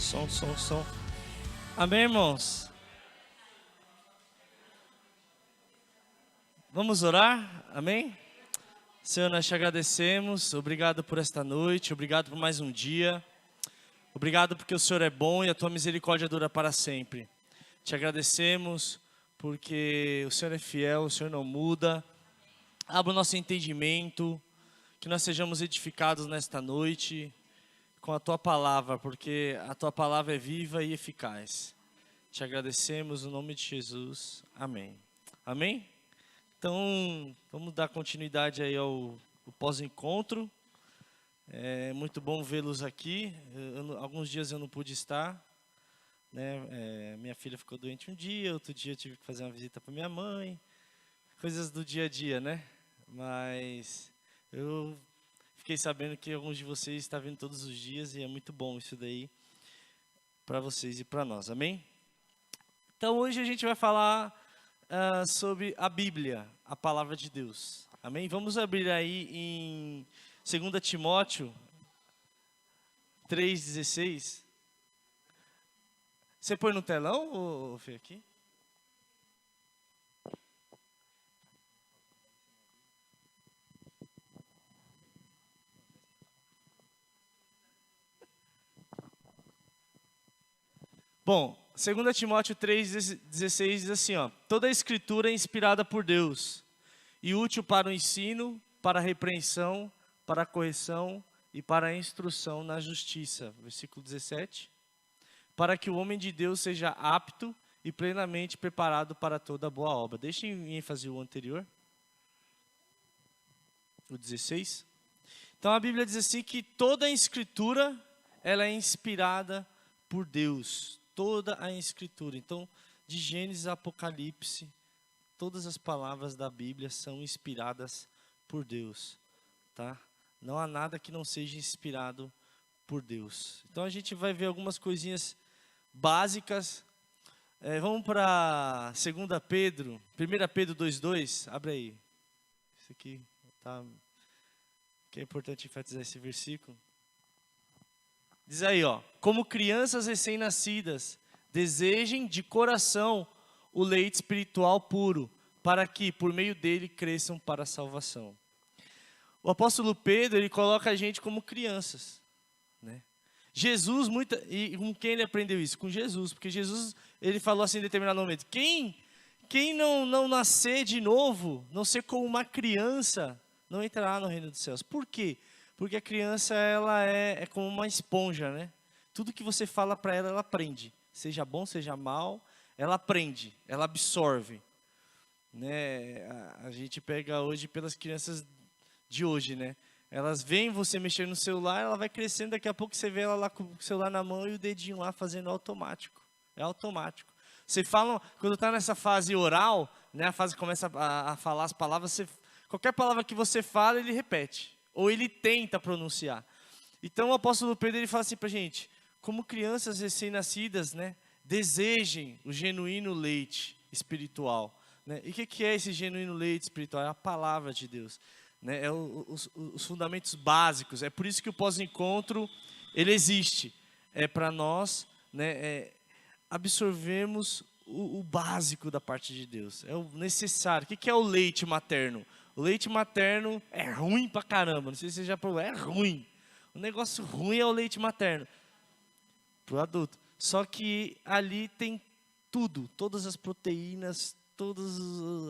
Som. Amém, irmãos? Vamos orar? Amém? Senhor, nós te agradecemos. Obrigado por esta noite. Obrigado por mais um dia. Obrigado porque o Senhor é bom e a tua misericórdia dura para sempre. Te agradecemos porque o Senhor é fiel, o Senhor não muda. Abra o nosso entendimento, que nós sejamos edificados nesta noite com a tua palavra, porque a tua palavra é viva e eficaz. Te agradecemos no nome de Jesus. Amém. Amém? Então, vamos dar continuidade aí ao pós-encontro. É muito bom vê-los aqui. Alguns dias eu não pude estar, né? Minha filha ficou doente um dia, outro dia eu tive que fazer uma visita para minha mãe. Coisas do dia a dia, né? Mas eu fiquei sabendo que alguns de vocês estão vindo todos os dias e é muito bom isso daí para vocês e para nós, amém? Então hoje a gente vai falar sobre a Bíblia, a palavra de Deus, amém? Vamos abrir aí em 2 Timóteo 3,16. Você põe no telão, ou Fê, aqui? Bom, 2 Timóteo 3,16 diz assim, ó: toda a escritura é inspirada por Deus e útil para o ensino, para a repreensão, para a correção e para a instrução na justiça. Versículo 17. Para que o homem de Deus seja apto e plenamente preparado para toda boa obra. Deixa em ênfase o anterior. O 16. Então a Bíblia diz assim que toda a escritura ela é inspirada por Deus. Toda a escritura. Então, de Gênesis a Apocalipse, todas as palavras da Bíblia são inspiradas por Deus, tá? Não há nada que não seja inspirado por Deus. Então a gente vai ver algumas coisinhas básicas. Vamos para 2 Pedro, 1 Pedro 2,2, abre aí. Isso aqui tá, que é importante enfatizar esse versículo. Diz aí, ó: como crianças recém-nascidas, desejem de coração o leite espiritual puro, para que por meio dele cresçam para a salvação. O apóstolo Pedro, ele coloca a gente como crianças, né? Jesus, e com quem ele aprendeu isso? Com Jesus, porque Jesus, ele falou assim em determinado momento: quem não nascer de novo, não ser como uma criança, não entrará no reino dos céus. Por quê? Porque a criança, ela é como uma esponja, né? Tudo que você fala para ela, ela aprende. Seja bom, seja mal, ela aprende, ela absorve, né? A gente pega hoje pelas crianças de hoje, né? Elas veem você mexer no celular, ela vai crescendo, daqui a pouco você vê ela lá com o celular na mão e o dedinho lá fazendo automático. É automático. Você fala, quando está nessa fase oral, né? A fase que começa a falar as palavras, qualquer palavra que você fala, ele repete. Ou ele tenta pronunciar. Então o apóstolo Pedro, ele fala assim para a gente: como crianças recém-nascidas, né, desejem o genuíno leite espiritual, né? E o que é esse genuíno leite espiritual? É a palavra de Deus, né? É os fundamentos básicos. É por isso que o pós-encontro, ele existe. É para nós, né, absorvermos o básico da parte de Deus. É o necessário. O que é o leite materno? O leite materno é ruim pra caramba. Não sei se você já provou. É ruim. O negócio ruim é o leite materno pro adulto. Só que ali tem tudo. Todas as proteínas, todas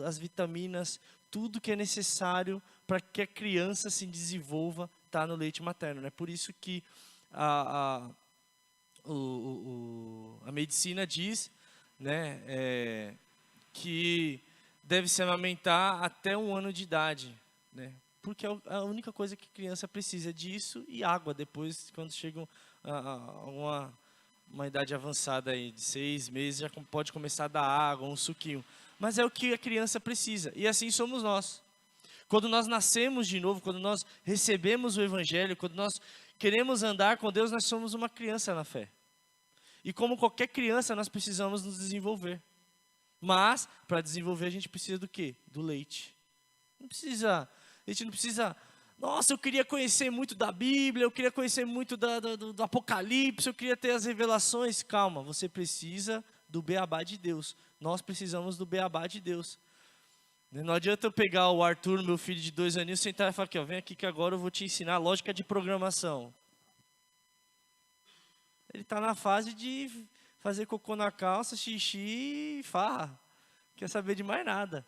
as vitaminas, tudo que é necessário para que a criança se desenvolva está no leite materno. É por isso que a medicina diz, né, que deve se amamentar até 1 ano de idade, né? Porque a única coisa que a criança precisa é disso e água. Depois, quando chegam a uma idade avançada aí, de 6 meses, já pode começar a dar água, um suquinho. Mas é o que a criança precisa. E assim somos nós. Quando nós nascemos de novo, quando nós recebemos o Evangelho, quando nós queremos andar com Deus, nós somos uma criança na fé. E como qualquer criança, nós precisamos nos desenvolver. Mas, para desenvolver, a gente precisa do quê? Do leite. A gente não precisa Nossa, eu queria conhecer muito da Bíblia, eu queria conhecer muito do Apocalipse, eu queria ter as revelações. Calma, você precisa do beabá de Deus. Nós precisamos do beabá de Deus. Não adianta eu pegar o Arthur, meu filho de 2 aninhos, sentar e falar aqui, ó, vem aqui que agora eu vou te ensinar a lógica de programação. Ele está na fase de fazer cocô na calça, xixi e farra. Não quer saber de mais nada.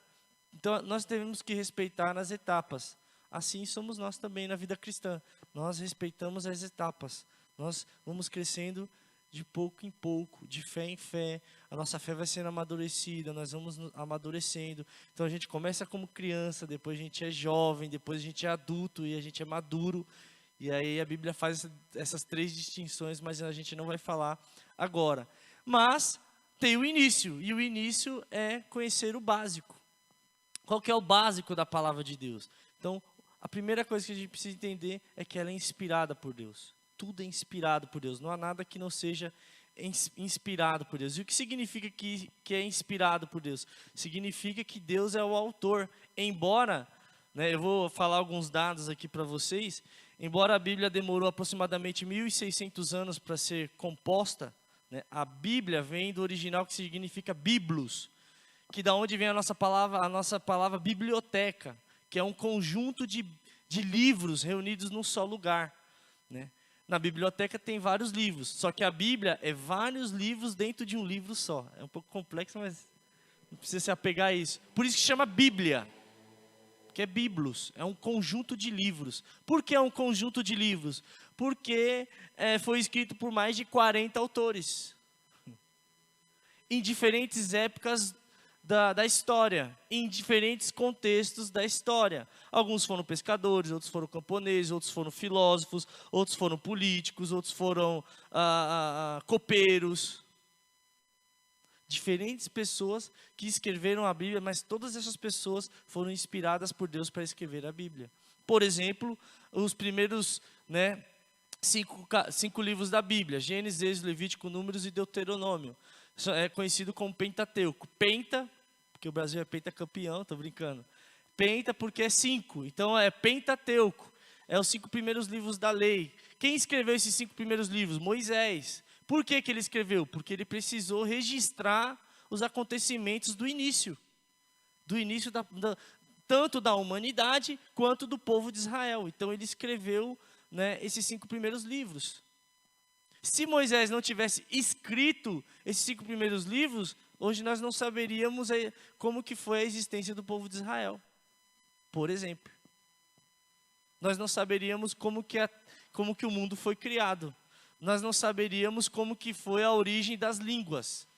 Então, nós temos que respeitar nas etapas. Assim somos nós também na vida cristã. Nós respeitamos as etapas. Nós vamos crescendo de pouco em pouco, de fé em fé. A nossa fé vai sendo amadurecida, nós vamos amadurecendo. Então, a gente começa como criança, depois a gente é jovem, depois a gente é adulto e a gente é maduro. E aí a Bíblia faz essas 3 distinções, mas a gente não vai falar agora. Mas tem o início, e o início é conhecer o básico. Qual que é o básico da palavra de Deus? Então, a primeira coisa que a gente precisa entender é que ela é inspirada por Deus. Tudo é inspirado por Deus, não há nada que não seja inspirado por Deus. E o que significa que é inspirado por Deus? Significa que Deus é o autor, embora, eu vou falar alguns dados aqui para vocês, embora a Bíblia demorou aproximadamente 1.600 anos para ser composta, a Bíblia vem do original que significa biblos, que da onde vem a nossa palavra biblioteca, que é um conjunto de livros reunidos num só lugar. Na biblioteca tem vários livros, só que a Bíblia é vários livros dentro de um livro só. É um pouco complexo, mas não precisa se apegar a isso. Por isso que chama Bíblia. Que é biblos, é um conjunto de livros. Por que é um conjunto de livros? Porque foi escrito por mais de 40 autores, em diferentes épocas da história, em diferentes contextos da história. Alguns foram pescadores, outros foram camponeses, outros foram filósofos, outros foram políticos, outros foram copeiros. Diferentes pessoas que escreveram a Bíblia, mas todas essas pessoas foram inspiradas por Deus para escrever a Bíblia. Por exemplo, os primeiros 5 livros da Bíblia, Gênesis, Êxodo, Levítico, Números e Deuteronômio. É conhecido como Pentateuco. Penta, porque o Brasil é pentacampeão, estou brincando. Penta porque é 5, então é Pentateuco. É os 5 primeiros livros da lei. Quem escreveu esses 5 primeiros livros? Moisés. Por que ele escreveu? Porque ele precisou registrar os acontecimentos do início tanto da humanidade quanto do povo de Israel. Então ele escreveu esses 5 primeiros livros. Se Moisés não tivesse escrito esses 5 primeiros livros, hoje nós não saberíamos como que foi a existência do povo de Israel, por exemplo. Nós não saberíamos como que o mundo foi criado. Nós não saberíamos como que foi a origem das línguas.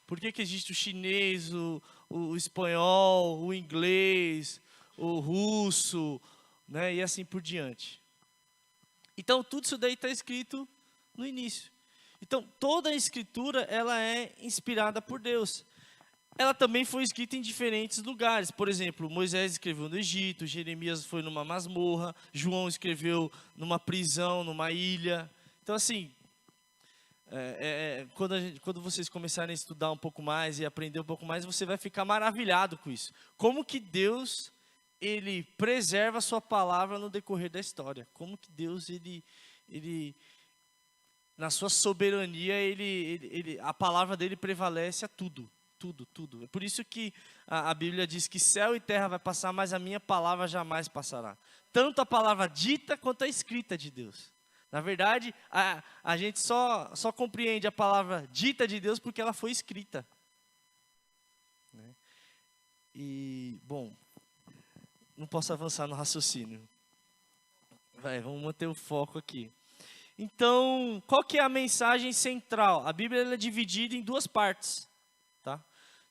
Por que existe o chinês, o espanhol, o inglês, o russo, e assim por diante. Então, tudo isso daí está escrito no início. Então, toda a escritura, ela é inspirada por Deus. Ela também foi escrita em diferentes lugares. Por exemplo, Moisés escreveu no Egito, Jeremias foi numa masmorra, João escreveu numa prisão, numa ilha. Então, assim, quando vocês começarem a estudar um pouco mais e aprender um pouco mais, você vai ficar maravilhado com isso. Como que Deus, ele preserva a sua palavra no decorrer da história. Como que Deus, ele na sua soberania, a palavra dele prevalece a tudo. Tudo. É por isso que a Bíblia diz que céu e terra vai passar, mas a minha palavra jamais passará. Tanto a palavra dita quanto a escrita de Deus. Na verdade, a gente só compreende a palavra dita de Deus porque ela foi escrita. E, bom, não posso avançar no raciocínio. Vamos manter o foco aqui. Então, qual que é a mensagem central? A Bíblia ela é dividida em 2 partes. Tá?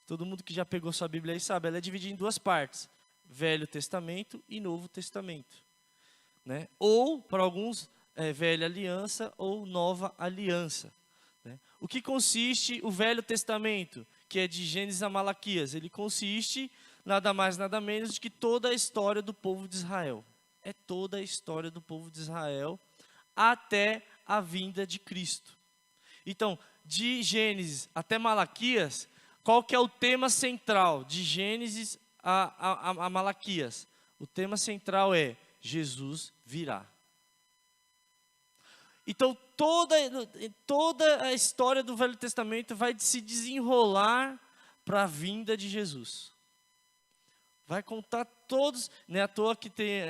Todo mundo que já pegou sua Bíblia aí sabe, ela é dividida em 2 partes. Velho Testamento e Novo Testamento. Ou, para alguns, Velha Aliança ou Nova Aliança. O que consiste o Velho Testamento, que é de Gênesis a Malaquias? Ele consiste, nada mais, nada menos, de que toda a história do povo de Israel. É toda a história do povo de Israel até a vinda de Cristo. Então, de Gênesis até Malaquias, qual que é o tema central de Gênesis a Malaquias? O tema central é Jesus virá. Então, toda a história do Velho Testamento vai se desenrolar para a vinda de Jesus. Vai contar todos, não é à toa que tem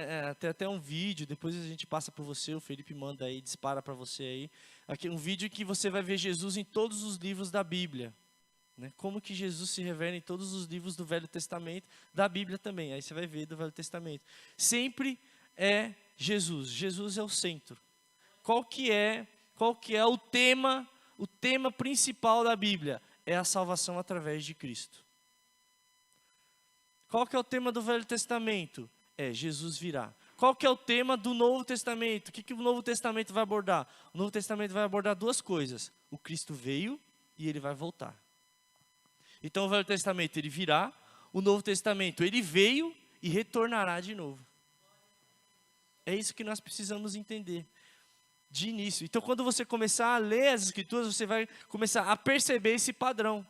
até um vídeo, depois a gente passa por você, o Felipe manda aí, dispara para você aí, aqui um vídeo que você vai ver Jesus em todos os livros da Bíblia. Né? Como que Jesus se revela em todos os livros do Velho Testamento, da Bíblia também, aí você vai ver do Velho Testamento. Sempre é Jesus, Jesus é o centro. Qual que é o tema principal da Bíblia? É a salvação através de Cristo. Qual que é o tema do Velho Testamento? É Jesus virá. Qual que é o tema do Novo Testamento? O que o Novo Testamento vai abordar? O Novo Testamento vai abordar duas coisas. O Cristo veio e ele vai voltar. Então o Velho Testamento ele virá, o Novo Testamento ele veio e retornará de novo. É isso que nós precisamos entender de início. Então quando você começar a ler as Escrituras, você vai começar a perceber esse padrão.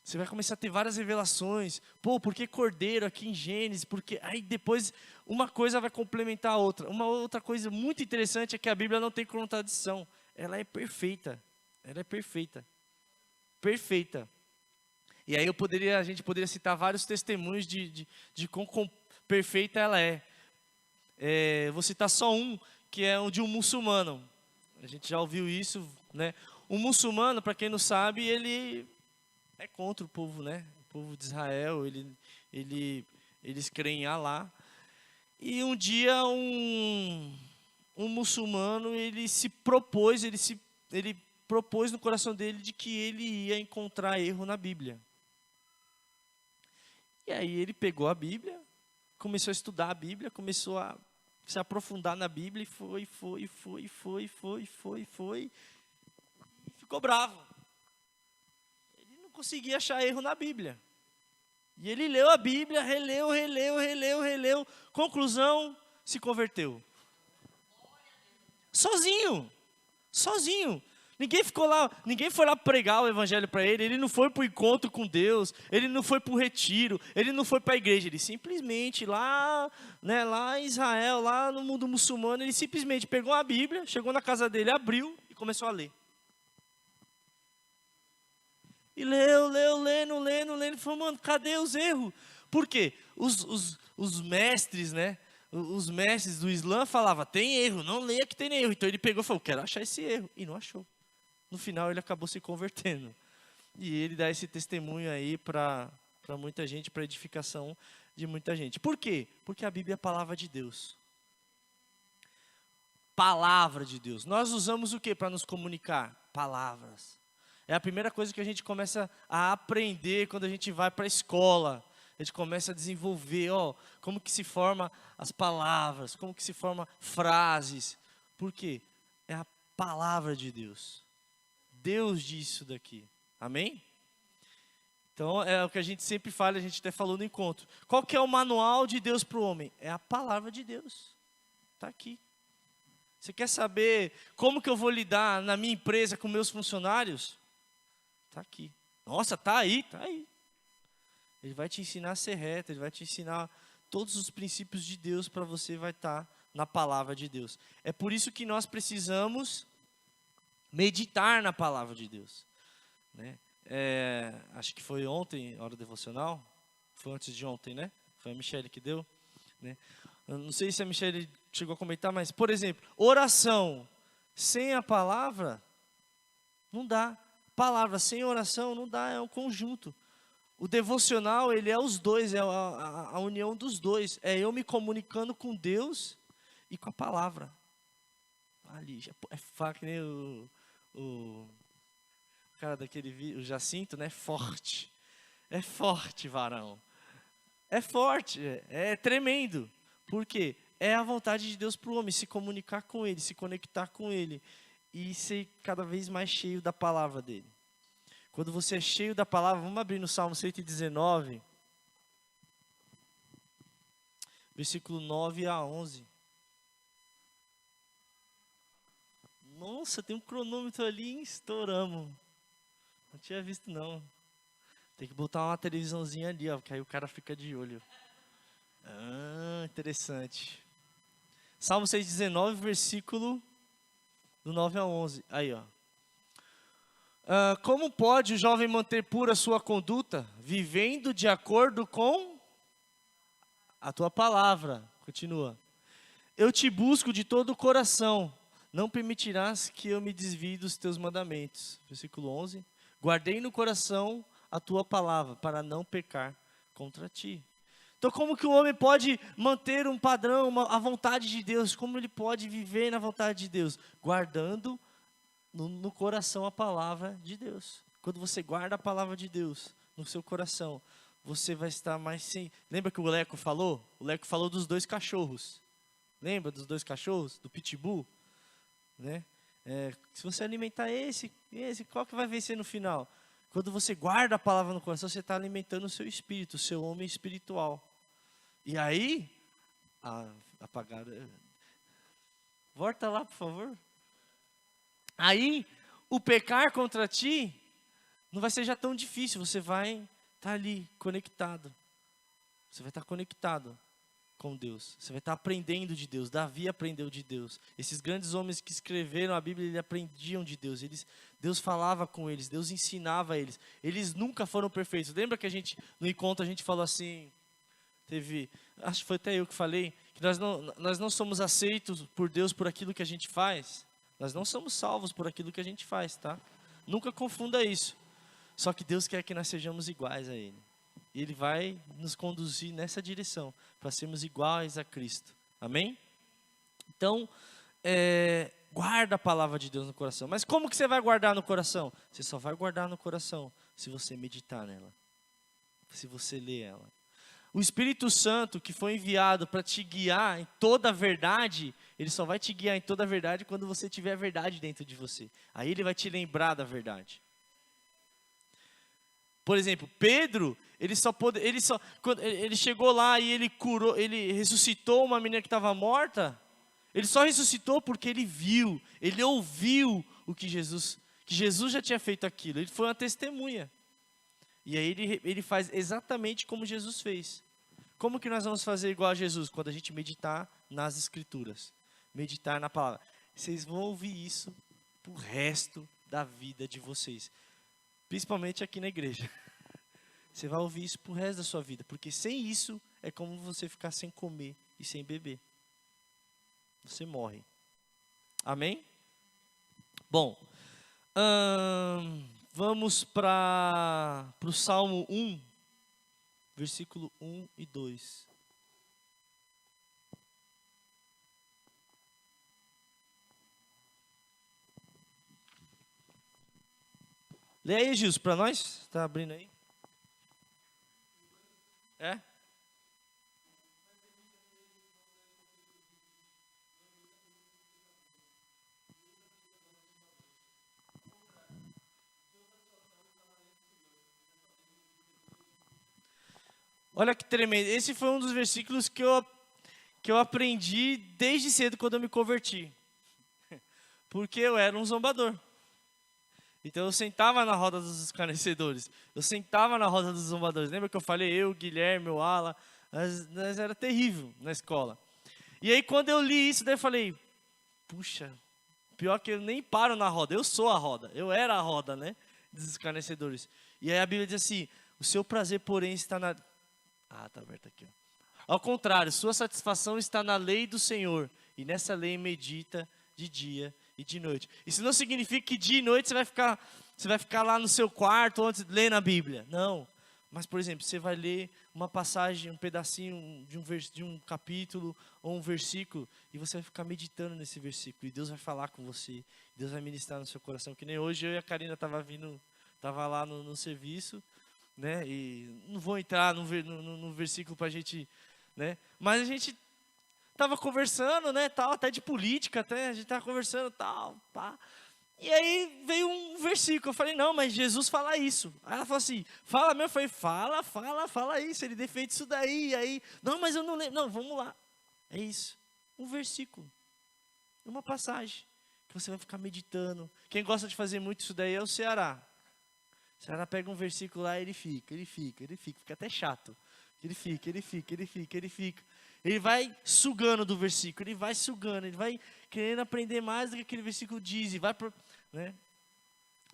Você vai começar a ter várias revelações. Pô, por que cordeiro aqui em Gênesis? Porque aí depois uma coisa vai complementar a outra. Uma outra coisa muito interessante é que a Bíblia não tem contradição. Ela é perfeita. Ela é perfeita. Perfeita. E aí a gente poderia citar vários testemunhos de quão perfeita ela é. Vou citar só um, que é o de um muçulmano. A gente já ouviu isso, né? Um muçulmano, para quem não sabe, ele é contra o povo, né? O povo de Israel, eles creem em Alá. E um dia um muçulmano, ele propôs no coração dele de que ele ia encontrar erro na Bíblia. E aí ele pegou a Bíblia, começou a estudar a Bíblia, começou a se aprofundar na Bíblia e foi. E ficou bravo. Conseguia achar erro na Bíblia. E ele leu a Bíblia, releu. Conclusão, se converteu. Sozinho. Ninguém foi lá pregar o evangelho para ele não foi para o encontro com Deus, ele não foi para o retiro, ele não foi para a igreja, ele simplesmente lá em Israel, lá no mundo muçulmano, ele simplesmente pegou a Bíblia, chegou na casa dele, abriu e começou a ler. E lendo, ele falou, mano, cadê os erros? Por quê? Os mestres, né? Os mestres do Islã falavam, tem erro, não leia que tem erro. Então ele pegou e falou, quero achar esse erro. E não achou. No final ele acabou se convertendo. E ele dá esse testemunho aí para muita gente, para edificação de muita gente. Por quê? Porque a Bíblia é a palavra de Deus. Palavra de Deus. Nós usamos o que para nos comunicar? Palavras. É a primeira coisa que a gente começa a aprender quando a gente vai para a escola. A gente começa a desenvolver, como que se forma as palavras, como que se forma frases. Por quê? É a palavra de Deus. Deus disse isso daqui. Amém? Então, é o que a gente sempre fala, a gente até falou no encontro. Qual que é o manual de Deus para o homem? É a palavra de Deus. Está aqui. Você quer saber como que eu vou lidar na minha empresa com meus funcionários? Está aqui. Nossa, está aí. Ele vai te ensinar a ser reto, ele vai te ensinar todos os princípios de Deus para você vai estar na palavra de Deus. É por isso que nós precisamos meditar na palavra de Deus. Né? Acho que foi ontem, hora devocional, foi antes de ontem, né? Foi a Michele que deu. Né? Eu não sei se a Michele chegou a comentar, mas, por exemplo, oração sem a palavra, não dá. Palavra sem oração não dá, é um conjunto. O devocional, ele é os dois, é a união dos dois. É eu me comunicando com Deus e com a palavra. Ali, é faca, né? O cara daquele, o Jacinto, né? Forte. É forte, varão. É forte, é tremendo. Por quê? É a vontade de Deus para o homem, se comunicar com Ele, se conectar com Ele. E ser cada vez mais cheio da palavra dele. Quando você é cheio da palavra, vamos abrir no Salmo 119, versículo 9 a 11. Nossa, tem um cronômetro ali, hein? Estouramos. Não tinha visto, não. Tem que botar uma televisãozinha ali, ó, que aí o cara fica de olho. Interessante. Salmo 6,19, versículo do 9 ao 11. Aí, ó. Como pode o jovem manter pura a sua conduta, vivendo de acordo com a tua palavra? Continua. Eu te busco de todo o coração, não permitirás que eu me desvie dos teus mandamentos. Versículo 11. Guardei no coração a tua palavra, para não pecar contra ti. Então, como que o homem pode manter um padrão, a vontade de Deus? Como ele pode viver na vontade de Deus? Guardando no coração a palavra de Deus. Quando você guarda a palavra de Deus no seu coração, você vai estar mais sem... Lembra que o Leco falou? O Leco falou dos 2 cachorros. Lembra dos 2 cachorros? Do pitbull? Né? Se você alimentar esse, qual que vai vencer no final? Quando você guarda a palavra no coração, você está alimentando o seu espírito, o seu homem espiritual. E aí... apagaram... Volta lá, por favor. Aí, o pecar contra ti não vai ser já tão difícil. Você vai estar ali, conectado. Você vai estar conectado com Deus. Você vai estar aprendendo de Deus. Davi aprendeu de Deus. Esses grandes homens que escreveram a Bíblia, eles aprendiam de Deus. Deus falava com eles, Deus ensinava eles. Eles nunca foram perfeitos. Lembra que no encontro a gente falou assim, acho que foi até eu que falei, que nós não somos aceitos por Deus por aquilo que a gente faz. Nós não somos salvos por aquilo que a gente faz, tá? Nunca confunda isso. Só que Deus quer que nós sejamos iguais a Ele. E Ele vai nos conduzir nessa direção, para sermos iguais a Cristo. Amém? Então, guarda a palavra de Deus no coração. Mas como que você vai guardar no coração? Você só vai guardar no coração se você meditar nela. Se você ler ela. O Espírito Santo que foi enviado para te guiar em toda a verdade, ele só vai te guiar em toda a verdade quando você tiver a verdade dentro de você. Aí ele vai te lembrar da verdade. Por exemplo, Pedro, quando ele chegou lá e ele ressuscitou uma menina que estava morta. Ele só ressuscitou porque ele viu, ele ouviu o que Jesus já tinha feito aquilo. Ele foi uma testemunha. E aí ele faz exatamente como Jesus fez. Como que nós vamos fazer igual a Jesus? Quando a gente meditar nas Escrituras. Meditar na palavra. Vocês vão ouvir isso pro resto da vida de vocês. Principalmente aqui na igreja. Você vai ouvir isso pro resto da sua vida. Porque sem isso, é como você ficar sem comer e sem beber. Você morre. Amém? Bom. Vamos para o Salmo 1, versículo 1 e 2. Lê aí, Gilson, para nós. Está abrindo aí? Olha que tremendo. Esse foi um dos versículos que eu aprendi desde cedo quando eu me converti. Porque eu era um zombador. Então eu sentava na roda dos escarnecedores. Eu sentava na roda dos zombadores. Lembra que eu falei, eu, Guilherme, o Ala, nós era terrível na escola. E aí quando eu li isso, daí eu falei, puxa, pior que eu nem paro na roda. Eu sou a roda. Eu era a roda, né? Dos escarnecedores. E aí a Bíblia diz assim, o seu prazer, porém, está na... tá aberto aqui. Ó. Ao contrário, sua satisfação está na lei do Senhor. E nessa lei medita de dia e de noite. Isso não significa que dia e noite você vai ficar lá no seu quarto antes de ler na Bíblia. Não. Mas, por exemplo, você vai ler uma passagem, um pedacinho de um capítulo ou um versículo, e você vai ficar meditando nesse versículo. E Deus vai falar com você. Deus vai ministrar no seu coração. Que nem hoje eu e a Karina estava lá no serviço, né? E não vou entrar no versículo para a gente, né? Mas a gente estava conversando, né? Tal, até de política, a gente estava conversando, tal, pá. E aí veio um versículo, eu falei, não, mas Jesus fala isso. Aí ela falou assim, fala mesmo? Eu falei, fala isso, ele defende isso daí. Aí, não, mas eu não lembro. Não, vamos lá. É isso, um versículo, uma passagem, que você vai ficar meditando. Quem gosta de fazer muito isso daí é o Ceará. O Ceará pega um versículo lá e ele fica até chato. Ele fica. Ele vai sugando do versículo, ele vai sugando, ele vai querendo aprender mais do que aquele versículo diz, e vai por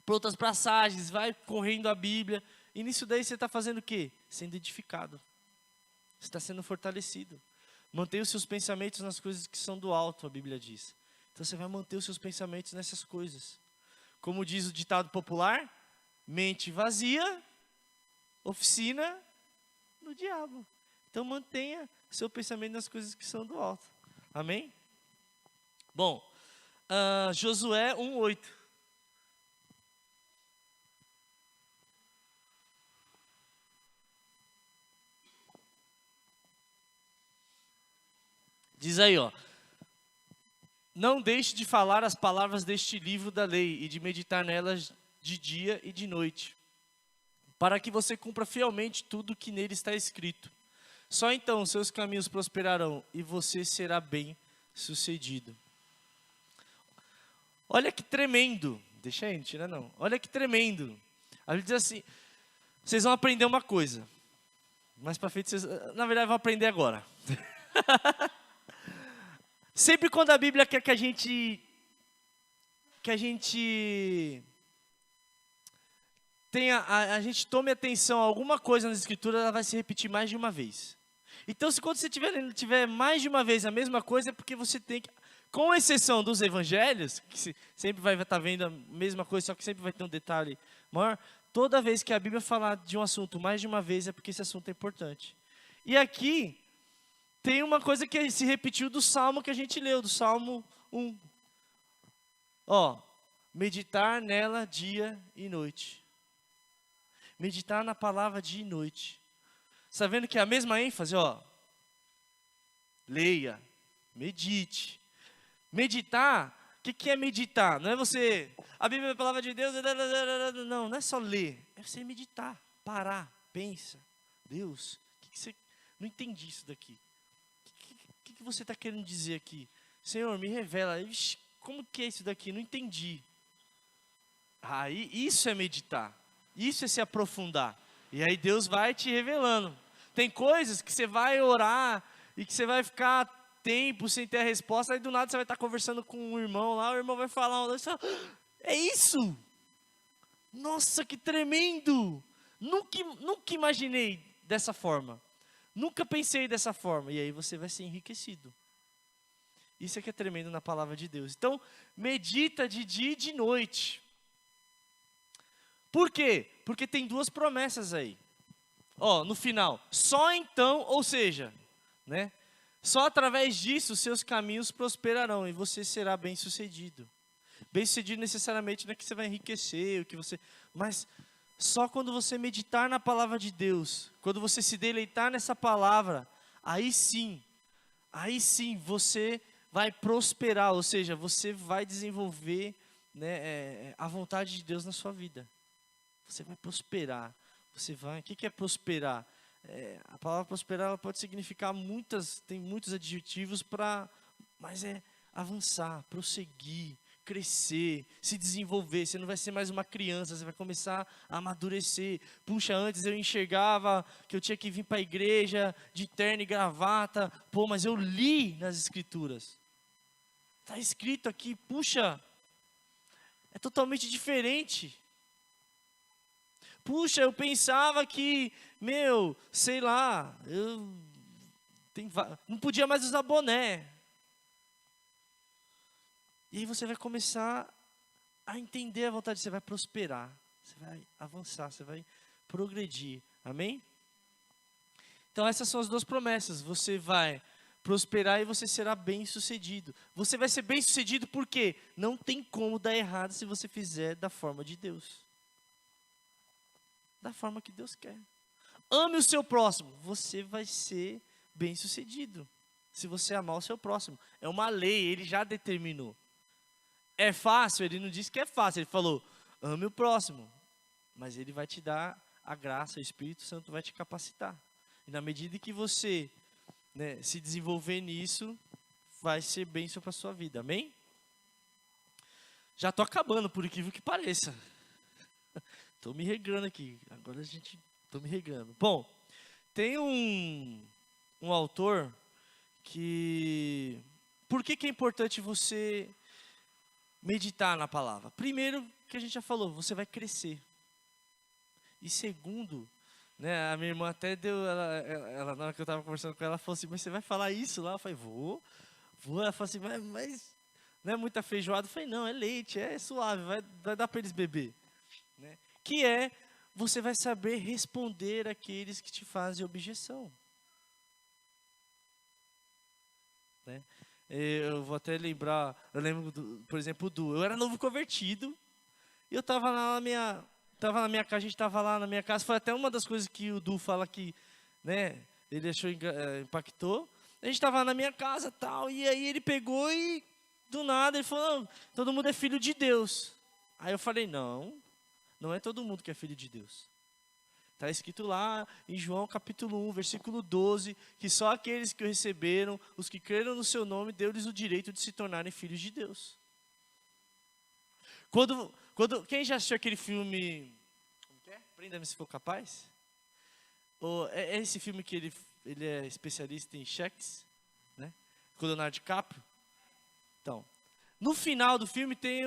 outras passagens, vai correndo a Bíblia. E nisso daí você está fazendo o quê? Sendo edificado. Você está sendo fortalecido. Mantenha os seus pensamentos nas coisas que são do alto, a Bíblia diz. Então você vai manter os seus pensamentos nessas coisas. Como diz o ditado popular, mente vazia, oficina do diabo. Então mantenha seu pensamento nas coisas que são do alto. Amém? Bom, Josué 1:8. Diz aí, ó. Não deixe de falar as palavras deste livro da lei e de meditar nelas de dia e de noite, para que você cumpra fielmente tudo que nele está escrito. Só então seus caminhos prosperarão e você será bem sucedido. Olha que tremendo. Deixa aí, não tira não. Olha que tremendo. A Bíblia diz assim, vocês vão aprender uma coisa. Mais para frente, vocês, na verdade, vão aprender agora. Sempre quando a Bíblia quer que a gente a gente tome atenção a alguma coisa nas Escrituras, ela vai se repetir mais de uma vez. Então, quando você tiver mais de uma vez a mesma coisa, é porque você tem que, com exceção dos evangelhos, que sempre vai estar vendo a mesma coisa, só que sempre vai ter um detalhe maior, toda vez que a Bíblia falar de um assunto mais de uma vez, é porque esse assunto é importante. E aqui, tem uma coisa que se repetiu do Salmo que a gente leu, do Salmo 1. Ó, meditar nela dia e noite. Meditar na palavra dia e noite. Está vendo que é a mesma ênfase, ó. Leia, medite. Meditar, o que é meditar? Não é você, a Bíblia é a palavra de Deus, não é só ler. É você meditar, parar, pensa. Deus, não entendi isso daqui. O que você está querendo dizer aqui? Senhor, me revela. Ixi, como que é isso daqui? Não entendi. Aí, isso é meditar. Isso é se aprofundar. E aí Deus vai te revelando. Tem coisas que você vai orar e que você vai ficar tempo sem ter a resposta. Aí do nada você vai estar conversando com um irmão lá. O irmão vai falar, é isso? Nossa, que tremendo. Nunca imaginei dessa forma. Nunca pensei dessa forma. E aí você vai ser enriquecido. Isso é que é tremendo na palavra de Deus. Então, medita de dia e de noite. Por quê? Porque tem duas promessas aí. Ó, no final. Só então, ou seja, né? Só através disso seus caminhos prosperarão e você será bem sucedido. Bem sucedido necessariamente não é que você vai enriquecer, o que você... Mas só quando você meditar na palavra de Deus, quando você se deleitar nessa palavra, aí sim você vai prosperar, ou seja, você vai desenvolver, né, a vontade de Deus na sua vida. Você vai prosperar. O que é prosperar? A palavra prosperar ela pode significar tem muitos adjetivos mas é avançar, prosseguir, crescer, se desenvolver. Você não vai ser mais uma criança, você vai começar a amadurecer. Puxa, antes eu enxergava que eu tinha que vir para a igreja de terno e gravata. Pô, mas eu li nas Escrituras. Está escrito aqui, puxa, é totalmente diferente. Puxa, eu pensava que, sei lá, não podia mais usar boné. E aí você vai começar a entender a vontade, você vai prosperar, você vai avançar, você vai progredir. Amém? Então essas são as duas promessas. Você vai prosperar e você será bem sucedido. Você vai ser bem sucedido porque não tem como dar errado se você fizer da forma de Deus. Da forma que Deus quer. Ame o seu próximo, você vai ser bem sucedido. Se você amar o seu próximo. É uma lei, ele já determinou. É fácil? Ele não disse que é fácil, ele falou, ame o próximo. Mas ele vai te dar a graça, o Espírito Santo vai te capacitar. E na medida que você, né, se desenvolver nisso, vai ser bênção para a sua vida, amém? Já estou acabando, por incrível que pareça. Estou me regrando aqui, agora estou me regrando. Bom, tem um autor Por que é importante você meditar na palavra? Primeiro, que a gente já falou, você vai crescer. E segundo, né, a minha irmã até deu, ela na hora que eu estava conversando com ela, ela falou assim, mas você vai falar isso lá? Eu falei, vou. Ela falou assim, mas não é muita feijoada? Eu falei, não, é leite, é suave, vai dar para eles beber. Né? Que você vai saber responder àqueles que te fazem objeção. Né? Eu vou até lembrar, eu lembro, por exemplo, eu era novo convertido, e eu estava na minha casa, a gente estava lá na minha casa, foi até uma das coisas que o Du fala que, né, ele achou, impactou. A gente estava na minha casa tal, e aí ele pegou e, do nada, ele falou, todo mundo é filho de Deus. Aí eu falei, não é todo mundo que é filho de Deus. Está escrito lá em João capítulo 1, versículo 12, que só aqueles que o receberam, os que creram no seu nome, deu-lhes o direito de se tornarem filhos de Deus. Quem já assistiu aquele filme, como que é? Prenda-me se for capaz? É esse filme que ele é especialista em cheques, né? Com o Leonardo DiCaprio. Então, no final do filme tem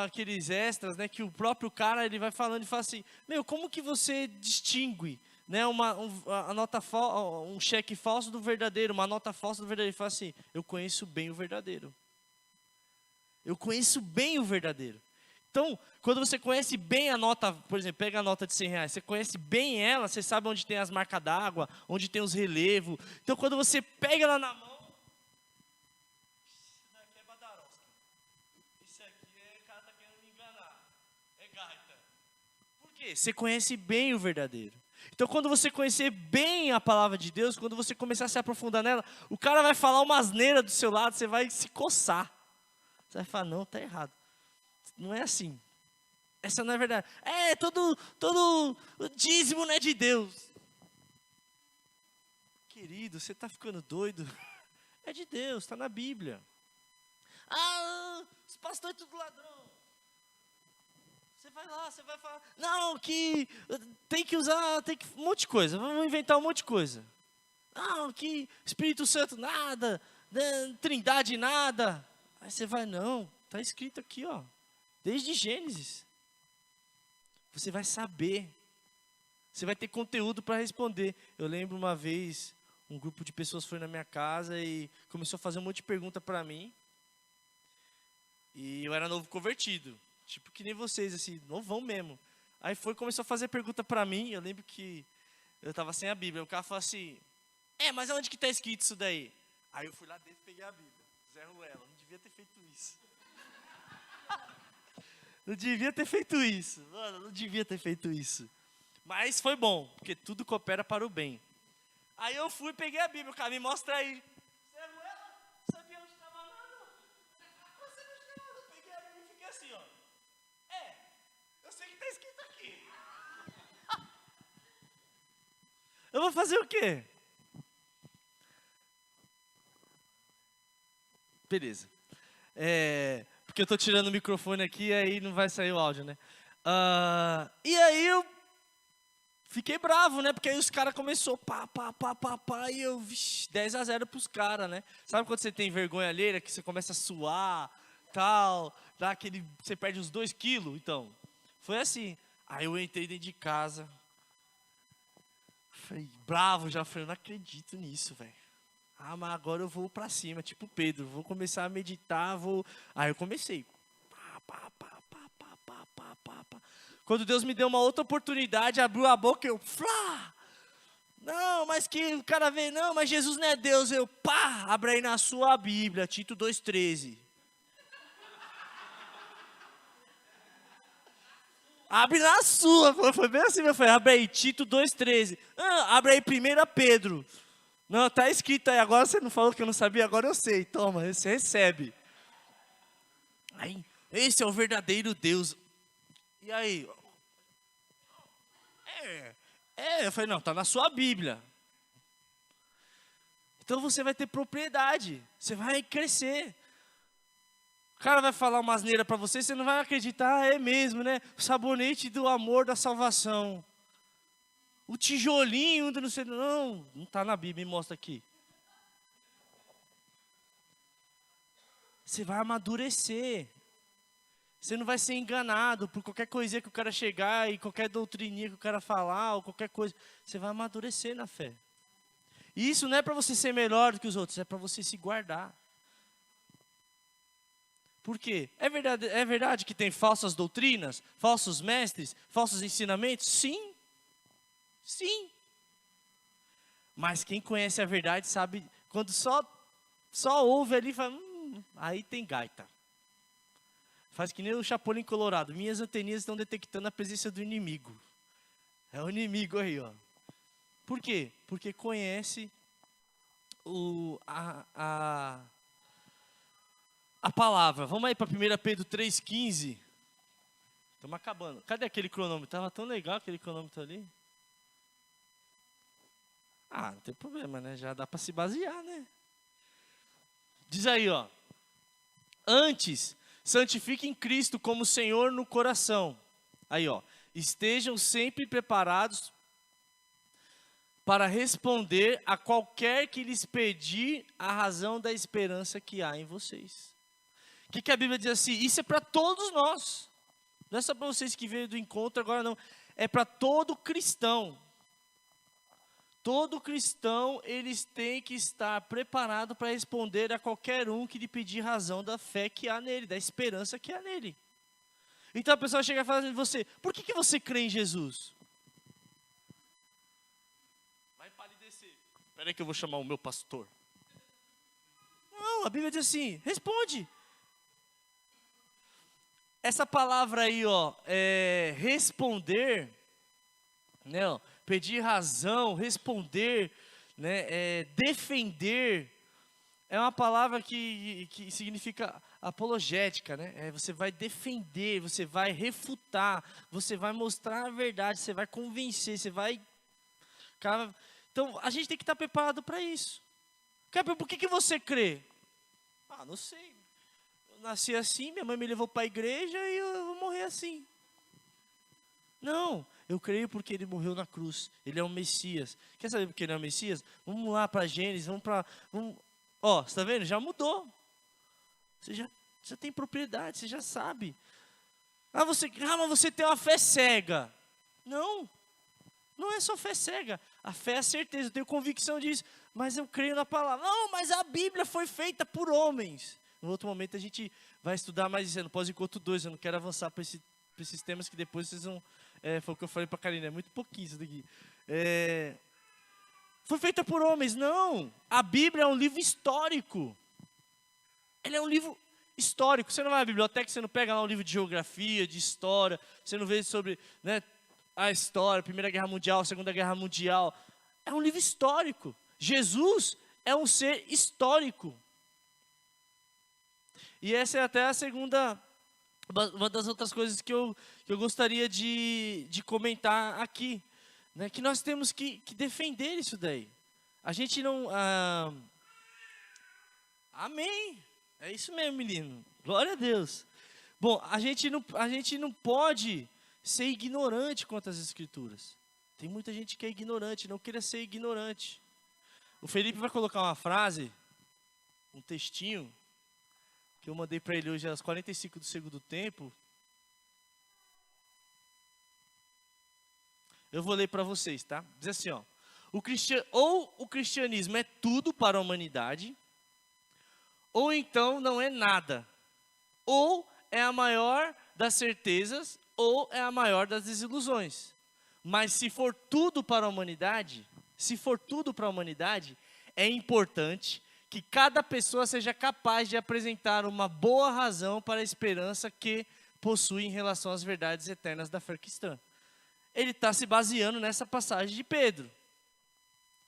aqueles extras, né, que o próprio cara ele vai falando e fala assim, como que você distingue, né, um cheque falso do verdadeiro, uma nota falsa do verdadeiro? Ele fala assim, eu conheço bem o verdadeiro. Eu conheço bem o verdadeiro. Então, quando você conhece bem a nota, por exemplo, pega a nota de R$100, você conhece bem ela, você sabe onde tem as marcas d'água, onde tem os relevos. Então, quando você pega ela na mão, isso daqui é badarosca. Isso aqui o cara está querendo me enganar. É gaita. Por quê? Você conhece bem o verdadeiro. Então, quando você conhecer bem a palavra de Deus, quando você começar a se aprofundar nela, o cara vai falar uma asneira do seu lado, você vai se coçar. Você vai falar, não, está errado. Não é assim. Essa não é verdade. Todo dízimo não é de Deus. Querido, você está ficando doido? É de Deus, está na Bíblia. Os pastores tudo ladrão. Você vai lá, você vai falar, não, que tem que usar, um monte de coisa. Vamos inventar um monte de coisa. Não, que Espírito Santo nada, Trindade nada. Aí você vai, não, está escrito aqui, ó. Desde Gênesis. Você vai saber. Você vai ter conteúdo para responder. Eu lembro uma vez, um grupo de pessoas foi na minha casa e começou a fazer um monte de pergunta para mim. E eu era novo convertido. Tipo que nem vocês, assim, novão mesmo. Aí começou a fazer pergunta para mim. Eu lembro que eu estava sem a Bíblia. O cara falou assim, mas onde que está escrito isso daí? Aí eu fui lá dentro e peguei a Bíblia. Zé Ruela, não devia ter feito isso. Não devia ter feito isso. Mano, não devia ter feito isso. Mas foi bom, porque tudo coopera para o bem. Aí eu fui e peguei a Bíblia. O cara, me mostra aí. Zé Ruela, sabia onde estava nada? Você não sabia nada. Eu peguei a Bíblia e fiquei assim, ó. Eu sei que está escrito aqui. Eu vou fazer o quê? Beleza. Porque eu estou tirando o microfone aqui, aí não vai sair o áudio, né? E aí eu fiquei bravo, né? Porque aí os caras começaram, e eu, 10-0 pros caras, né? Sabe quando você tem vergonha alheia, que você começa a suar, tal, você perde uns 2 quilos? Então, foi assim. Aí eu entrei dentro de casa, falei, bravo já, falei, eu não acredito nisso, velho. Mas agora eu vou pra cima, tipo Pedro, vou começar a meditar, Aí eu comecei. Quando Deus me deu uma outra oportunidade, abriu a boca, eu... Não, mas que o cara veio, não, mas Jesus não é Deus, abre aí na sua Bíblia, Tito 2,13. Abre na sua, foi bem assim, meu filho, abre aí, Tito 2,13. Abre aí 1 Pedro. Não, tá escrito aí, agora você não falou que eu não sabia, agora eu sei, toma, você recebe. Aí, esse é o verdadeiro Deus. E aí? Eu falei, não, tá na sua Bíblia. Então você vai ter propriedade, você vai crescer. O cara vai falar uma asneira pra você, você não vai acreditar, é mesmo, né? O sabonete do amor, da salvação. O tijolinho, não está na Bíblia, me mostra aqui. você vai amadurecer. Você não vai ser enganado por qualquer coisinha que o cara chegar e qualquer doutrininha que o cara falar ou qualquer coisa. Você vai amadurecer na fé. E isso não é para você ser melhor do que os outros, é para você se guardar. Por quê? É verdade que tem falsas doutrinas, falsos mestres, falsos ensinamentos? Sim. Sim. Mas quem conhece a verdade sabe, quando só ouve ali, fala, aí tem gaita. Faz que nem o Chapolin Colorado. Minhas anteninhas estão detectando a presença do inimigo. É o inimigo aí, ó. Por quê? Porque conhece a palavra. Vamos aí para 1 Pedro 3,15. Estamos acabando. Cadê aquele cronômetro? Estava tão legal aquele cronômetro ali. Não tem problema, né? Já dá para se basear, né? Diz aí, ó. Antes, santifiquem Cristo como Senhor no coração. Aí, ó. Estejam sempre preparados para responder a qualquer que lhes pedir a razão da esperança que há em vocês. O que a Bíblia diz assim? Isso é para todos nós. Não é só para vocês que veio do encontro agora, não. É para todo cristão. Todo cristão, eles têm que estar preparado para responder a qualquer um que lhe pedir razão da fé que há nele, da esperança que há nele. Então a pessoa chega e fala assim, você, por que você crê em Jesus? Vai palidecer. Espera aí que eu vou chamar o meu pastor. Não, a Bíblia diz assim, responde. Essa palavra aí, ó, responder, né, ó, pedir razão, responder, né, defender, é uma palavra que significa apologética, né? Você vai defender, você vai refutar, você vai mostrar a verdade, você vai convencer, você vai... Então, a gente tem que estar preparado para isso. Por que você crê? Não sei. Eu nasci assim, minha mãe me levou para a igreja e eu vou morrer assim. Não, eu creio porque ele morreu na cruz. Ele é o Messias. Quer saber por que ele é o Messias? Vamos lá para Gênesis, Ó, você está vendo? Já mudou. Você já tem propriedade, você já sabe. Mas você tem uma fé cega. Não é só fé cega. A fé é a certeza, eu tenho convicção disso. Mas eu creio na palavra. Não, mas a Bíblia foi feita por homens. No outro momento a gente vai estudar mais isso. No pós-encontro 2, eu não quero avançar para esses temas que depois vocês vão... foi o que eu falei para a Karina, é muito pouquinho isso daqui. Foi feita por homens, não. A Bíblia é um livro histórico. Ele é um livro histórico. Você não vai à biblioteca, você não pega lá um livro de geografia, de história, você não vê sobre, né, a história, Primeira Guerra Mundial, Segunda Guerra Mundial. É um livro histórico. Jesus é um ser histórico. E essa é até a segunda, uma das outras coisas que eu gostaria de comentar aqui. Né, que nós temos que defender isso daí. A gente não... Amém. É isso mesmo, menino. Glória a Deus. Bom, a gente não pode ser ignorante quanto às Escrituras. Tem muita gente que é ignorante, não queira ser ignorante. O Felipe vai colocar uma frase, um textinho, que eu mandei para ele hoje às 45 do segundo tempo. Eu vou ler para vocês, tá? Diz assim, ó. Ou o cristianismo é tudo para a humanidade, ou então não é nada. Ou é a maior das certezas, ou é a maior das desilusões. Mas se for tudo para a humanidade, é importante que cada pessoa seja capaz de apresentar uma boa razão para a esperança que possui em relação às verdades eternas da fé cristã. Ele está se baseando nessa passagem de Pedro.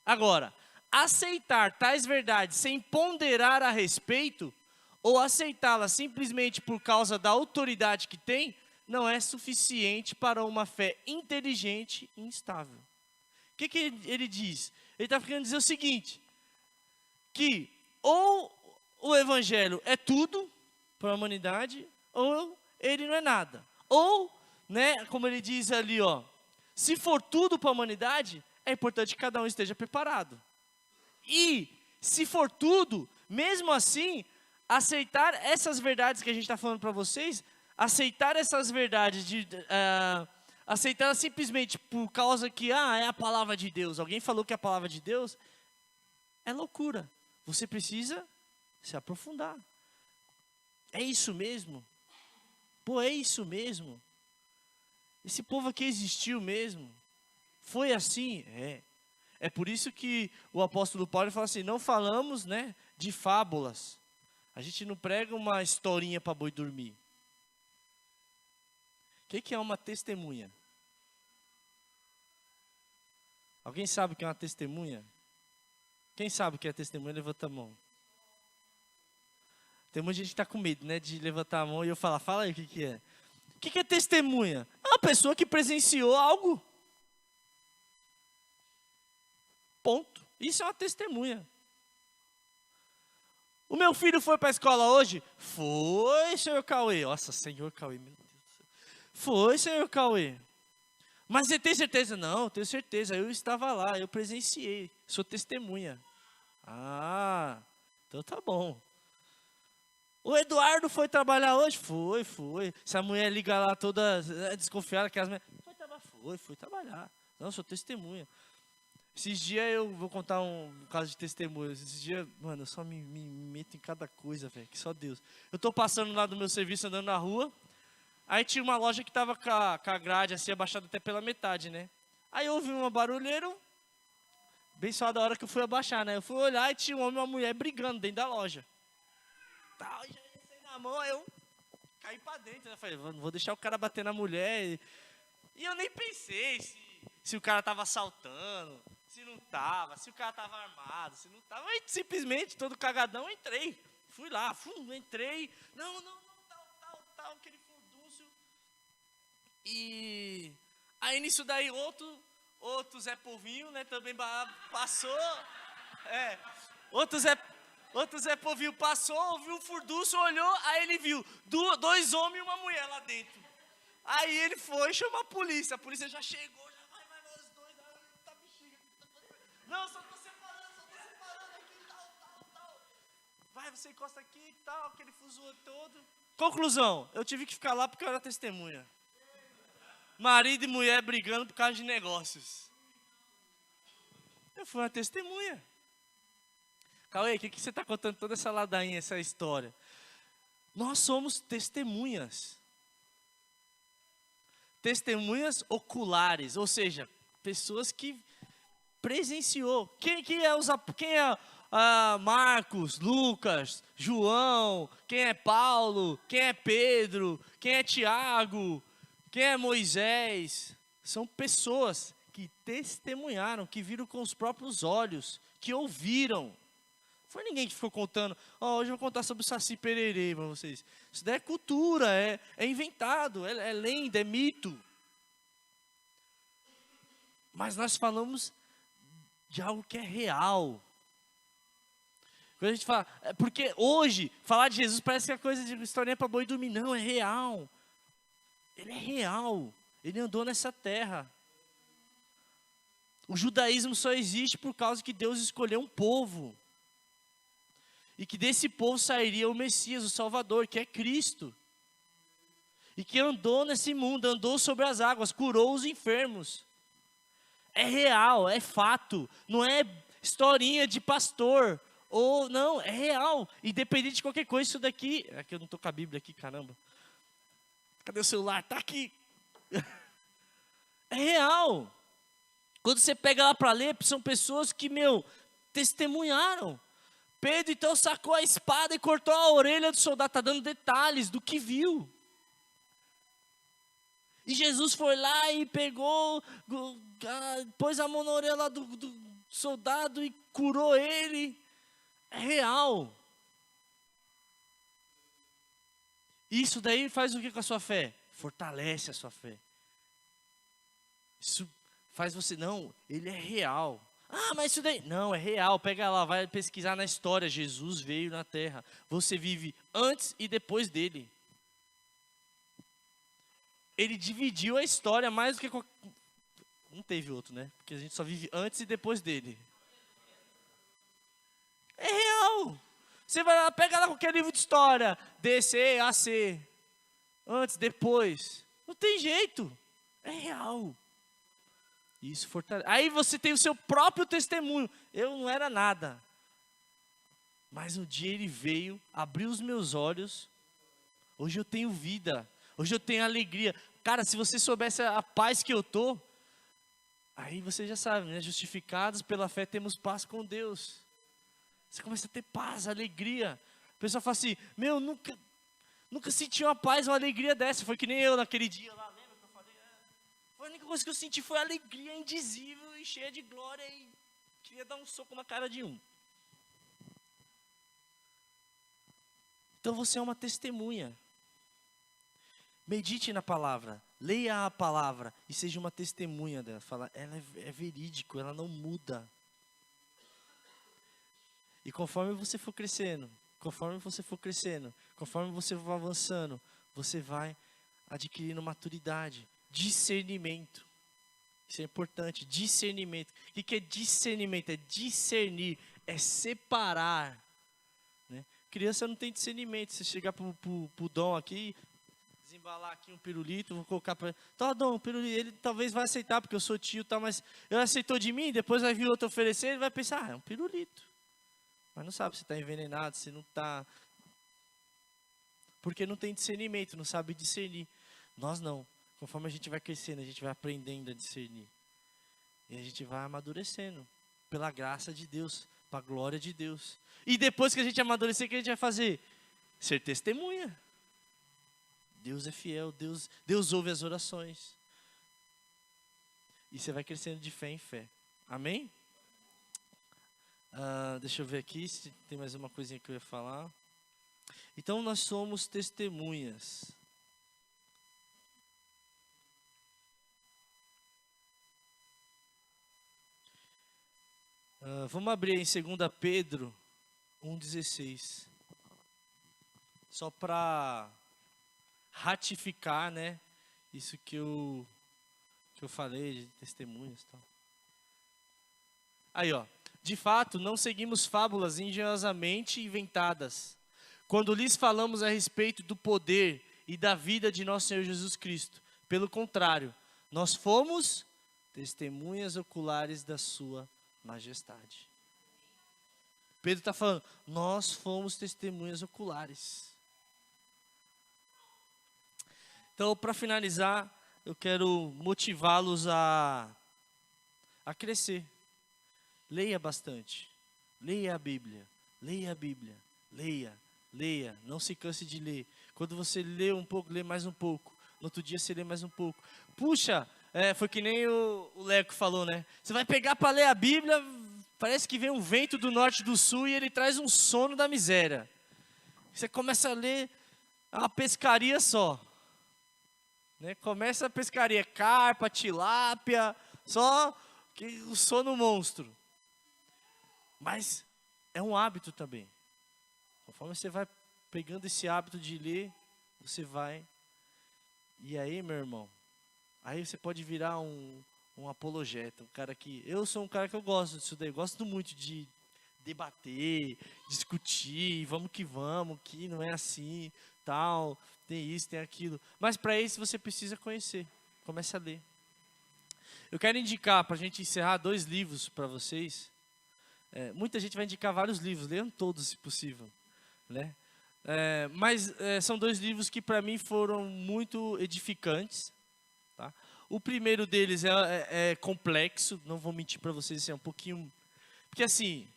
Agora, aceitar tais verdades sem ponderar a respeito, ou aceitá-las simplesmente por causa da autoridade que tem, não é suficiente para uma fé inteligente e instável. O que ele diz? Ele está querendo dizer o seguinte, que ou o evangelho é tudo para a humanidade, ou ele não é nada. Ou, né, como ele diz ali, ó, se for tudo para a humanidade, é importante que cada um esteja preparado. E, se for tudo, mesmo assim, aceitar essas verdades que a gente está falando para vocês, aceitar essas verdades, aceitar simplesmente por causa que, é a palavra de Deus, alguém falou que é a palavra de Deus, é loucura. Você precisa se aprofundar. É isso mesmo? Pô, é isso mesmo? Esse povo aqui existiu mesmo? Foi assim? É. É por isso que o apóstolo Paulo fala assim, não falamos, né, de fábulas. A gente não prega uma historinha para boi dormir. O que é uma testemunha? Alguém sabe o que é uma testemunha? Quem sabe o que é testemunha, levanta a mão. Tem muita gente que está com medo, né, de levantar a mão e eu falar, fala aí o que é. O que é testemunha? É uma pessoa que presenciou algo. Ponto. Isso é uma testemunha. O meu filho foi para a escola hoje? Foi, senhor Cauê. Nossa, senhor Cauê, meu Deus do céu. Foi, senhor Cauê. Mas você tem certeza? Não, tenho certeza. Eu estava lá, eu presenciei. Sou testemunha. Ah, então tá bom. O Eduardo foi trabalhar hoje? Foi. Se a mulher liga lá toda desconfiada, que as mulheres... Foi trabalhar. Não, sou testemunha. Esses dias eu vou contar um caso de testemunho. Esses dias, mano, eu só me meto em cada coisa, velho, que só Deus. Eu tô passando lá do meu serviço, andando na rua. Aí tinha uma loja que tava com a grade assim, abaixada até pela metade, né? Aí eu ouvi uma barulheira, bem só da hora que eu fui abaixar, né? Eu fui olhar e tinha um homem e uma mulher brigando dentro da loja. Tal, já saí na mão, aí eu caí pra dentro. Eu falei, não vou deixar o cara bater na mulher. E eu nem pensei se o cara tava assaltando, se não tava, se o cara tava armado, se não tava. Aí simplesmente, todo cagadão, eu entrei. Fui lá, entrei. Não, tal, aquele furdúncio. E aí nisso daí outro Zé Povinho, né, também passou. Outro Zé Povinho passou, ouviu um furdúncio, olhou, aí ele viu 2 homens e uma mulher lá dentro. Aí ele foi chamar a polícia já chegou, já vai os dois, tá bexiga. Não, só tô separando aqui, tal. Vai, você encosta aqui e tal, aquele fuzuê todo. Conclusão, eu tive que ficar lá porque eu era testemunha. Marido e mulher brigando por causa de negócios. Eu fui uma testemunha. Cauê, o que você está contando toda essa ladainha, essa história? Nós somos testemunhas. Testemunhas oculares, ou seja, pessoas que presenciou. Quem é Marcos, Lucas, João, quem é Paulo, quem é Pedro, quem é Tiago, quem é Moisés? São pessoas que testemunharam, que viram com os próprios olhos, que ouviram. Não foi ninguém que ficou contando, hoje eu vou contar sobre o Saci Pererê para vocês. Isso daí é cultura, é inventado, é lenda, é mito. Mas nós falamos de algo que é real. Quando a gente fala, porque hoje, falar de Jesus parece que é coisa de historinha para boi dormir. Não, é real. Ele é real. Ele andou nessa terra. O judaísmo só existe por causa que Deus escolheu um povo. E que desse povo sairia o Messias, o Salvador, que é Cristo. E que andou nesse mundo, andou sobre as águas, curou os enfermos. É real, é fato. Não é historinha de pastor. Ou não, é real. Independente de qualquer coisa, isso daqui... É que eu não estou com a Bíblia aqui, caramba. Cadê o celular? Está aqui. É real. Quando você pega lá para ler, são pessoas que, testemunharam. Pedro então sacou a espada e cortou a orelha do soldado. Está dando detalhes do que viu. E Jesus foi lá e pegou, pôs a mão na orelha do soldado e curou ele. É real. Isso daí faz o que com a sua fé? Fortalece a sua fé. Isso faz você, não, ele é real. Mas isso daí, não, é real. Pega lá, vai pesquisar na história. Jesus veio na terra. Você vive antes e depois dele. Ele dividiu a história mais do que... Não teve outro, né? Porque a gente só vive antes e depois dele. É real. Você vai lá, pega lá qualquer livro de história, DC, AC, antes, depois. Não tem jeito, é real. Isso fortalece. Aí você tem o seu próprio testemunho. Eu não era nada. Mas um dia ele veio, abriu os meus olhos. Hoje eu tenho vida. Hoje eu tenho alegria. Cara, se você soubesse a paz que eu tô, aí você já sabe, né? Justificados pela fé temos paz com Deus. Você começa a ter paz, alegria. O pessoal fala assim, meu, nunca senti uma paz, uma alegria dessa. Foi que nem eu naquele dia lá, lembra que eu falei? Foi a única coisa que eu senti foi alegria indizível e cheia de glória. E queria dar um soco na cara de um. Então você é uma testemunha. Medite na palavra, leia a palavra e seja uma testemunha dela. Fala, ela é verídico, ela não muda. E conforme você for crescendo, conforme você for avançando, você vai adquirindo maturidade, discernimento. Isso é importante, discernimento. O que é discernimento? É discernir, é separar. Né? Criança não tem discernimento. Você chegar pro Dom aqui, desembalar aqui um pirulito, vou colocar para ele. Tá, Dom, um pirulito, ele talvez vai aceitar, porque eu sou tio, tá, mas ele aceitou de mim, depois vai vir outro oferecer, ele vai pensar, é um pirulito. Mas não sabe se está envenenado, se não está. Porque não tem discernimento, não sabe discernir. Nós não. Conforme a gente vai crescendo, a gente vai aprendendo a discernir. E a gente vai amadurecendo. Pela graça de Deus, para a glória de Deus. E depois que a gente amadurecer, o que a gente vai fazer? Ser testemunha. Deus é fiel, Deus ouve as orações. E você vai crescendo de fé em fé. Amém? Deixa eu ver aqui se tem mais uma coisinha que eu ia falar. Então nós somos testemunhas. Vamos abrir em 2 Pedro 1,16. Só para ratificar, né? Isso que eu falei de testemunhas e tal. Aí, ó. De fato, não seguimos fábulas engenhosamente inventadas, quando lhes falamos a respeito do poder e da vida de nosso Senhor Jesus Cristo. Pelo contrário, nós fomos testemunhas oculares da sua majestade. Pedro está falando, nós fomos testemunhas oculares. Então, para finalizar, eu quero motivá-los a crescer. Leia bastante. Leia a Bíblia. Leia a Bíblia. Leia. Não se canse de ler. Quando você lê um pouco, lê mais um pouco. No outro dia você lê mais um pouco. Puxa, foi que nem o Leco falou, né? Você vai pegar para ler a Bíblia, parece que vem um vento do norte e do sul e ele traz um sono da miséria. Você começa a ler uma pescaria só. Né? Começa a pescaria, carpa, tilápia, só que o sono monstro. Mas é um hábito também. Conforme você vai pegando esse hábito de ler, você vai. E aí, meu irmão, aí você pode virar um apologeta, um cara que... Eu sou um cara que eu gosto disso daí, gosto muito de debater, discutir, vamos, que não é assim, tal, tem isso, tem aquilo. Mas para isso você precisa conhecer, comece a ler. Eu quero indicar, para a gente encerrar, 2 livros para vocês. Muita gente vai indicar vários livros, leiam todos se possível, né? Mas são 2 livros que para mim foram muito edificantes, tá? O primeiro deles é complexo, não vou mentir para vocês, assim, é um pouquinho... Porque assim,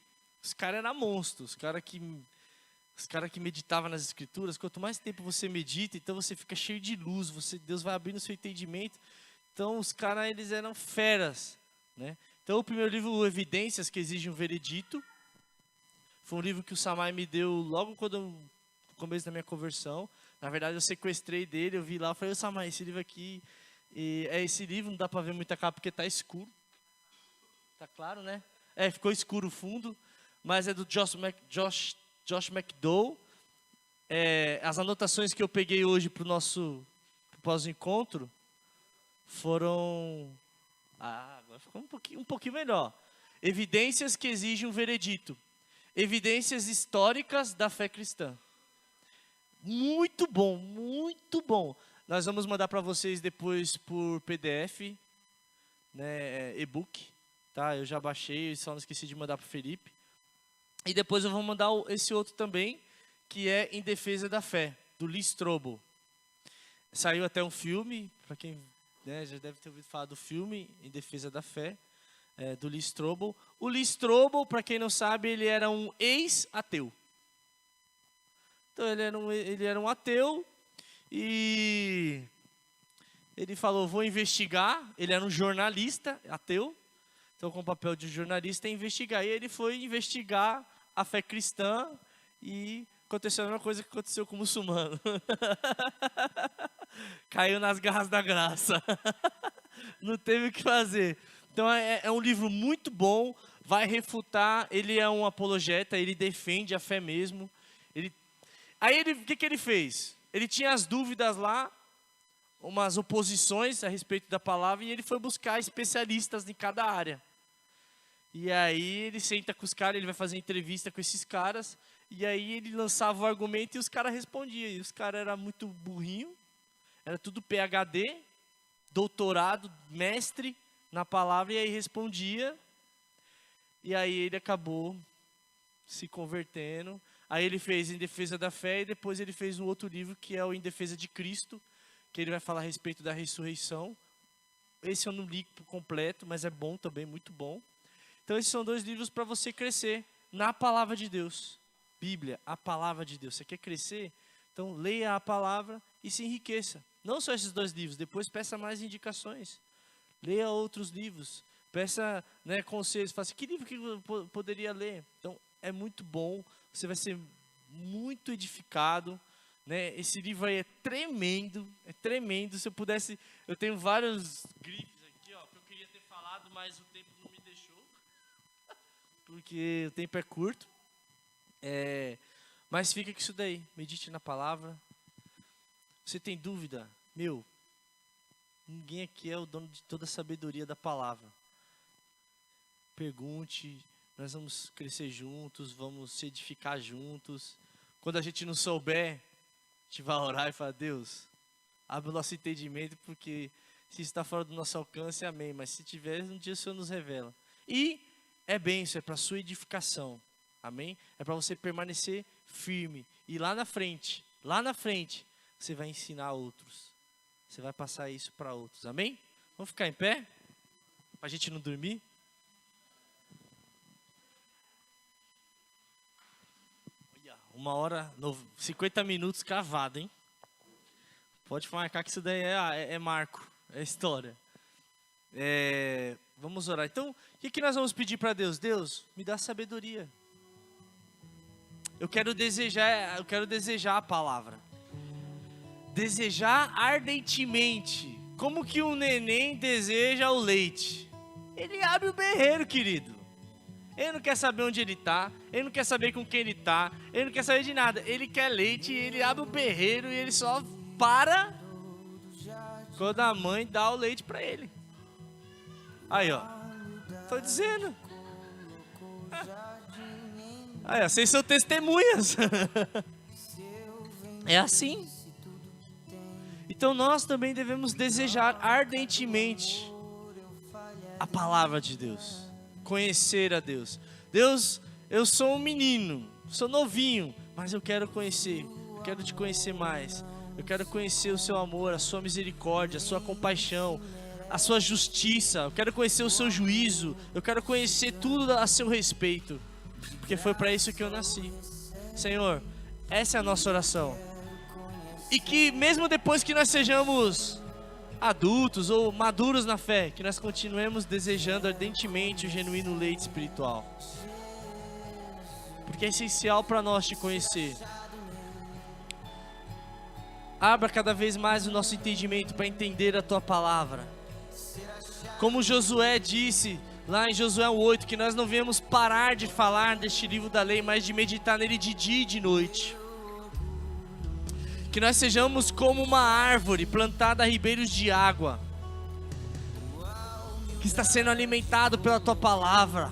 os caras eram monstros, os caras que meditavam nas escrituras, quanto mais tempo você medita, então você fica cheio de luz, Deus vai abrindo o seu entendimento. Então os caras, eles eram feras, né? Então o primeiro livro, o Evidências que Exigem um Veredito, foi um livro que o Samai me deu logo no começo da minha conversão. Na verdade eu sequestrei dele, eu vi lá, eu falei, Samai, esse livro aqui, esse livro, não dá para ver muita capa porque tá escuro. Tá claro, né? Ficou escuro o fundo, mas é do Josh McDowell. As anotações que eu peguei hoje para o nosso pós-encontro foram... agora ficou um pouquinho melhor. Evidências que exigem um veredito. Evidências históricas da fé cristã. Muito bom, muito bom. Nós vamos mandar para vocês depois por PDF, né, e-book, tá? Eu já baixei, só não esqueci de mandar para o Felipe. E depois eu vou mandar esse outro também, que é Em Defesa da Fé, do Lee Strobel. Saiu até um filme, para quem, né, já deve ter ouvido falar do filme Em Defesa da Fé, do Lee Strobel. O Lee Strobel, para quem não sabe, ele era um ex-ateu. Então ele era um ateu e ele falou, vou investigar. Ele era um jornalista ateu, então com o papel de jornalista é investigar. E ele foi investigar a fé cristã e aconteceu a mesma coisa que aconteceu com o muçulmano. Caiu nas garras da graça. Não teve o que fazer. Então é um livro muito bom, vai refutar, ele é um apologeta, ele defende a fé mesmo. Aí o que ele fez? Ele tinha as dúvidas lá, umas oposições a respeito da palavra, e ele foi buscar especialistas em cada área. E aí ele senta com os caras, ele vai fazer entrevista com esses caras, e aí ele lançava o argumento e os caras respondiam. E os caras eram muito burrinho, era tudo PhD, doutorado, mestre na palavra, e aí respondia. E aí ele acabou se convertendo. Aí ele fez Em Defesa da Fé e depois ele fez um outro livro que é o Em Defesa de Cristo, que ele vai falar a respeito da ressurreição. Esse eu não li completo, mas é bom também, muito bom. Então esses são 2 livros para você crescer na palavra de Deus. Bíblia, a palavra de Deus. Você quer crescer? Então leia a palavra e se enriqueça. Não só esses 2 livros, depois peça mais indicações. Leia outros livros, peça, né, conselhos. Fala assim, que livro que eu poderia ler? Então é muito bom. Você vai ser muito edificado, né? Esse livro aí é tremendo, é tremendo. Se eu pudesse, eu tenho vários grifes aqui, ó, que eu queria ter falado, mas o tempo não me deixou, porque o tempo é curto. Mas fica com isso daí, medite na palavra. Você tem dúvida? Ninguém aqui é o dono de toda a sabedoria da palavra. Pergunte. Nós vamos crescer juntos, vamos se edificar juntos. Quando a gente não souber, a gente vai orar e falar, Deus, abre o nosso entendimento, porque se está fora do nosso alcance, amém. Mas se tiver, um dia o Senhor nos revela. E é bênção, é para a sua edificação, amém? É para você permanecer firme. E lá na frente, você vai ensinar outros. Você vai passar isso para outros, amém? Vamos ficar em pé? Para a gente não dormir? Uma hora, 50 minutos cravado, hein? Pode marcar que isso daí é marco, é história. Vamos orar. Então, o que nós vamos pedir para Deus? Deus, me dá sabedoria. Eu quero desejar a palavra. Desejar ardentemente. Como que um neném deseja o leite? Ele abre o berreiro, querido. Ele não quer saber onde ele está, ele não quer saber com quem ele está, ele não quer saber de nada. Ele quer leite, ele abre o berreiro e ele só para quando a mãe dá o leite para ele. Aí, ó. Tô dizendo. Aí, ó, vocês são testemunhas. É assim. Então nós também devemos desejar ardentemente a palavra de Deus. Conhecer a Deus. Deus, eu sou um menino, sou novinho, mas eu quero conhecer, eu quero te conhecer mais. Eu quero conhecer o seu amor, a sua misericórdia, a sua compaixão, a sua justiça. Eu quero conhecer o seu juízo. Eu quero conhecer tudo a seu respeito, porque foi para isso que eu nasci. Senhor, essa é a nossa oração. E que mesmo depois que nós sejamos adultos ou maduros na fé, que nós continuemos desejando ardentemente o genuíno leite espiritual, porque é essencial para nós te conhecer. Abra cada vez mais o nosso entendimento para entender a tua palavra. Como Josué disse lá em Josué 8, que nós não viemos parar de falar deste livro da lei, mas de meditar nele de dia e de noite. Que nós sejamos como uma árvore plantada a ribeiros de água, que está sendo alimentado pela tua palavra.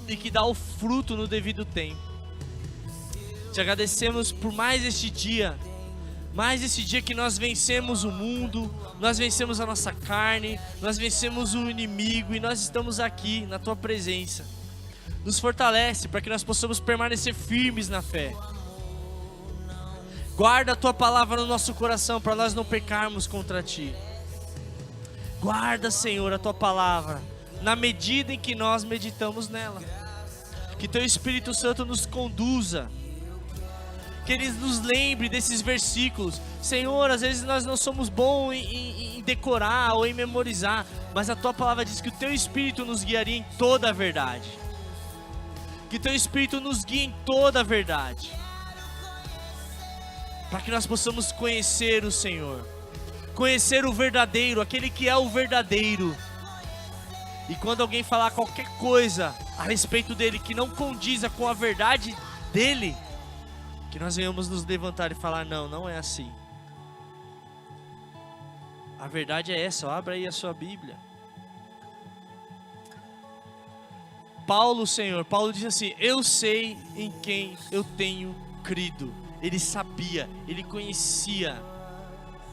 e que dá o fruto no devido tempo. Te agradecemos por mais este dia que nós vencemos o mundo, nós vencemos a nossa carne, nós vencemos o inimigo e nós estamos aqui na Tua presença. Nos fortalece para que nós possamos permanecer firmes na fé. Guarda a Tua palavra no nosso coração para nós não pecarmos contra Ti. Guarda, Senhor, a Tua palavra na medida em que nós meditamos nela. Que Teu Espírito Santo nos conduza, que Ele nos lembre desses versículos. Senhor, às vezes nós não somos bons em decorar ou em memorizar, mas a Tua palavra diz que o Teu Espírito nos guiaria em toda a verdade. Que Teu Espírito nos guie em toda a verdade, para que nós possamos conhecer o Senhor, conhecer o verdadeiro, aquele que é o verdadeiro. E quando alguém falar qualquer coisa a respeito dele que não condiza com a verdade dele, que nós venhamos nos levantar e falar: não, não é assim. A verdade é essa, ó, abra aí a sua Bíblia. Paulo diz assim: eu sei em quem eu tenho crido. Ele sabia, ele conhecia,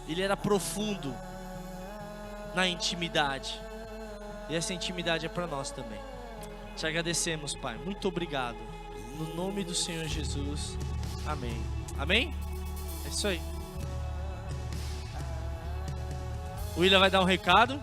ele era profundo na intimidade. E essa intimidade é para nós também. Te agradecemos, Pai. Muito obrigado. No nome do Senhor Jesus. Amém. Amém? É isso aí. O William vai dar um recado.